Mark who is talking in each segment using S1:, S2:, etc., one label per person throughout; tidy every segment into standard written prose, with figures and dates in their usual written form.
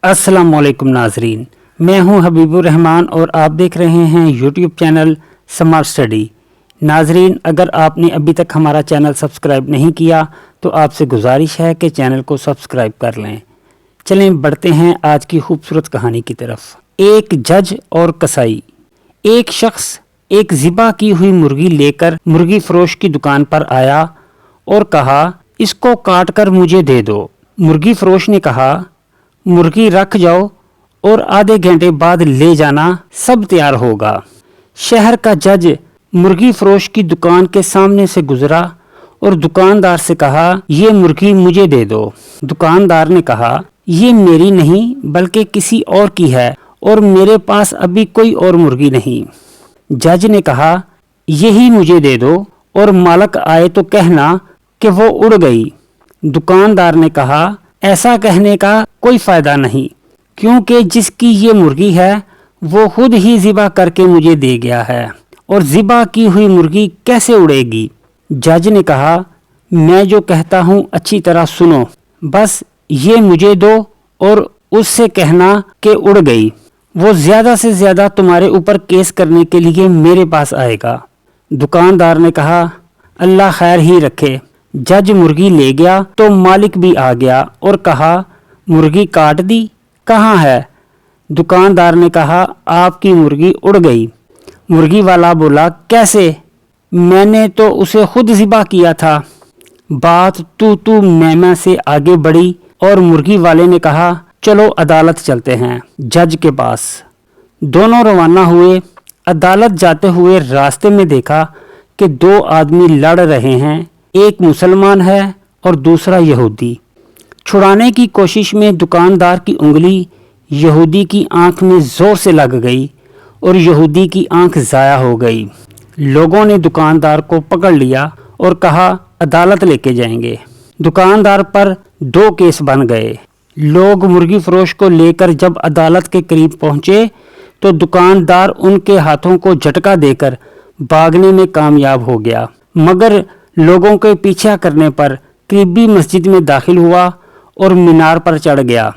S1: अस्सलाम वालेकुम नाजरीन, मैं हूं हबीबुर रहमान और आप देख रहे हैं यूट्यूब चैनल स्मार्ट स्टडी। नाजरीन, अगर आपने अभी तक हमारा चैनल सब्सक्राइब नहीं किया तो आपसे गुजारिश है कि चैनल को सब्सक्राइब कर लें। चलें बढ़ते हैं आज की खूबसूरत कहानी की तरफ। एक जज और कसाई। एक शख्स एक ज़िबा की हुई मुर्गी लेकर मुर्गी फरोश की दुकान पर आया और कहा, इसको काट कर मुझे दे दो। मुर्गी फरोश ने कहा, मुर्गी रख जाओ और आधे घंटे बाद ले जाना, सब तैयार होगा। शहर का जज मुर्गी फरोश की दुकान के सामने से गुजरा और दुकानदार से कहा, ये मुर्गी मुझे दे दो। दुकानदार ने कहा, ये मेरी नहीं बल्कि किसी और की है और मेरे पास अभी कोई और मुर्गी नहीं। जज ने कहा, यही मुझे दे दो और मालक आए तो कहना कि वो उड़ गई। दुकानदार ने कहा, ऐसा कहने का कोई फायदा नहीं, क्योंकि जिसकी ये मुर्गी है वो खुद ही ज़िबा करके मुझे दे गया है और ज़िबा की हुई मुर्गी कैसे उड़ेगी। जज ने कहा, मैं जो कहता हूँ अच्छी तरह सुनो, बस ये मुझे दो और उससे कहना कि उड़ गई। वो ज़्यादा से ज़्यादा तुम्हारे ऊपर केस करने के लिए मेरे पास आएगा। दुकानदार ने कहा, अल्लाह खैर ही रखे। जज मुर्गी ले गया तो मालिक भी आ गया और कहा, मुर्गी काट दी, कहाँ है? दुकानदार ने कहा, आपकी मुर्गी उड़ गई। मुर्गी वाला बोला, कैसे? मैंने तो उसे खुद ज़िबा किया था। बात तू मैं से आगे बढ़ी और मुर्गी वाले ने कहा, चलो अदालत चलते हैं, जज के पास। दोनों रवाना हुए। अदालत जाते हुए रास्ते में देखा कि दो आदमी लड़ रहे हैं, एक मुसलमान है और दूसरा यहूदी। छुड़ाने की कोशिश में दुकानदार की उंगली यहूदी की आंख में जोर से लग गई और यहूदी की आंख ज़ाया हो गई। लोगों ने दुकानदार को पकड़ लिया और कहा, अदालत लेके जाएंगे। दुकानदार पर 2 केस बन गए। लोग मुर्गी फरोश को लेकर जब अदालत के करीब पहुंचे तो दुकानदार उनके हाथों को झटका देकर भागने में कामयाब हो गया, मगर लोगों के पीछा करने पर करीबी मस्जिद में दाखिल हुआ और मीनार पर चढ़ गया।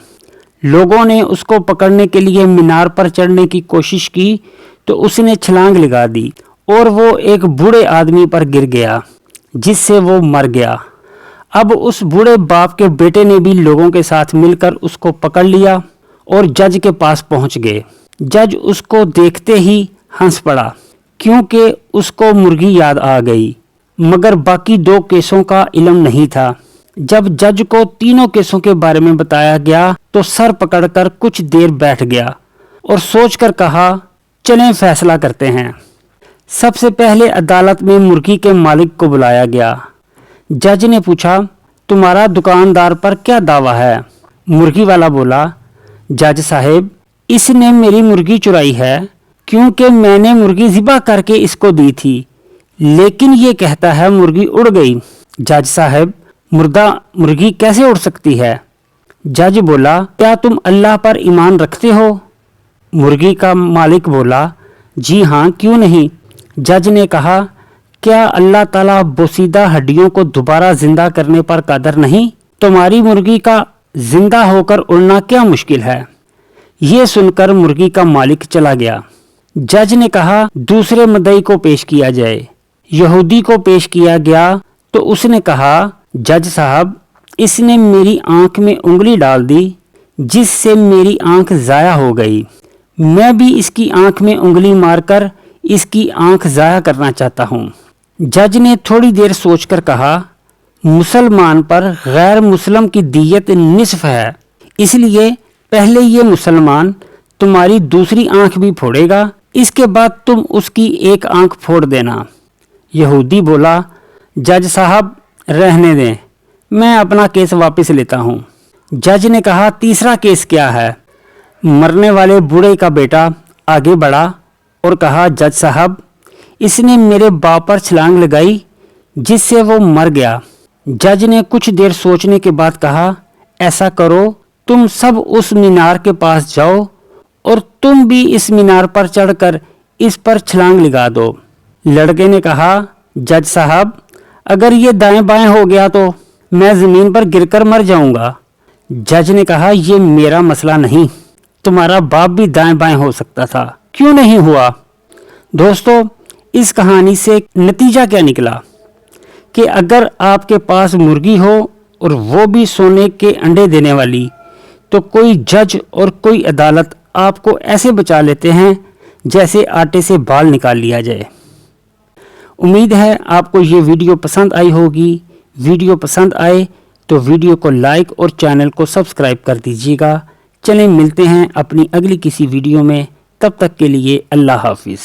S1: लोगों ने उसको पकड़ने के लिए मीनार पर चढ़ने की कोशिश की तो उसने छलांग लगा दी और वो एक बूढ़े आदमी पर गिर गया, जिससे वो मर गया। अब उस बूढ़े बाप के बेटे ने भी लोगों के साथ मिलकर उसको पकड़ लिया और जज के पास पहुंच गए। जज उसको देखते ही हंस पड़ा, क्योंकि उसको मुर्गी याद आ गई, मगर बाकी 2 केसों का इल्म नहीं था। जब जज को तीनों केसों के बारे में बताया गया तो सर पकड़कर कुछ देर बैठ गया और सोचकर कहा, चलें फैसला करते हैं। सबसे पहले अदालत में मुर्गी के मालिक को बुलाया गया। जज ने पूछा, तुम्हारा दुकानदार पर क्या दावा है? मुर्गी वाला बोला, जज साहब, इसने मेरी मुर्गी चुराई है, क्योंकि मैंने मुर्गी ज़िबा करके इसको दी थी, लेकिन ये कहता है मुर्गी उड़ गई। जज साहब, मुर्दा मुर्गी कैसे उड़ सकती है? जज बोला, क्या तुम अल्लाह पर ईमान रखते हो? मुर्गी का मालिक बोला, जी हाँ, क्यों नहीं। जज ने कहा, क्या अल्लाह ताला बोसीदा हड्डियों को दोबारा जिंदा करने पर कादर नहीं? तुम्हारी मुर्गी का जिंदा होकर उड़ना क्या मुश्किल है? ये सुनकर मुर्गी का मालिक चला गया। जज ने कहा, दूसरे मुद्दई को पेश किया जाए। यहूदी को पेश किया गया तो उसने कहा, जज साहब, इसने मेरी आंख में उंगली डाल दी, जिससे मेरी आंख ज़ाया हो गई। मैं भी इसकी आंख में उंगली मारकर इसकी आंख ज़ाया करना चाहता हूँ। जज ने थोड़ी देर सोचकर कहा, मुसलमान पर गैर मुस्लिम की दियत निस्फ है, इसलिए पहले ये मुसलमान तुम्हारी दूसरी आंख भी फोड़ेगा, इसके बाद तुम उसकी एक आंख फोड़ देना। यहूदी बोला, जज साहब, रहने दें, मैं अपना केस वापस लेता हूँ। जज ने कहा, तीसरा केस क्या है? मरने वाले बूढ़े का बेटा आगे बढ़ा और कहा, जज साहब, इसने मेरे बाप पर छलांग लगाई, जिससे वो मर गया। जज ने कुछ देर सोचने के बाद कहा, ऐसा करो, तुम सब उस मीनार के पास जाओ और तुम भी इस मीनार पर चढ़कर इस पर छलांग लगा दो। लड़के ने कहा, जज साहब, अगर ये दाएं बाएं हो गया तो मैं ज़मीन पर गिरकर मर जाऊंगा। जज ने कहा, ये मेरा मसला नहीं, तुम्हारा बाप भी दाएं बाएं हो सकता था, क्यों नहीं हुआ। दोस्तों, इस कहानी से नतीजा क्या निकला कि अगर आपके पास मुर्गी हो और वो भी सोने के अंडे देने वाली, तो कोई जज और कोई अदालत आपको ऐसे बचा लेते हैं जैसे आटे से बाल निकाल लिया जाए। उम्मीद है आपको ये वीडियो पसंद आई होगी। वीडियो पसंद आए तो वीडियो को लाइक और चैनल को सब्सक्राइब कर दीजिएगा। चलें मिलते हैं अपनी अगली किसी वीडियो में, तब तक के लिए अल्लाह हाफिज़।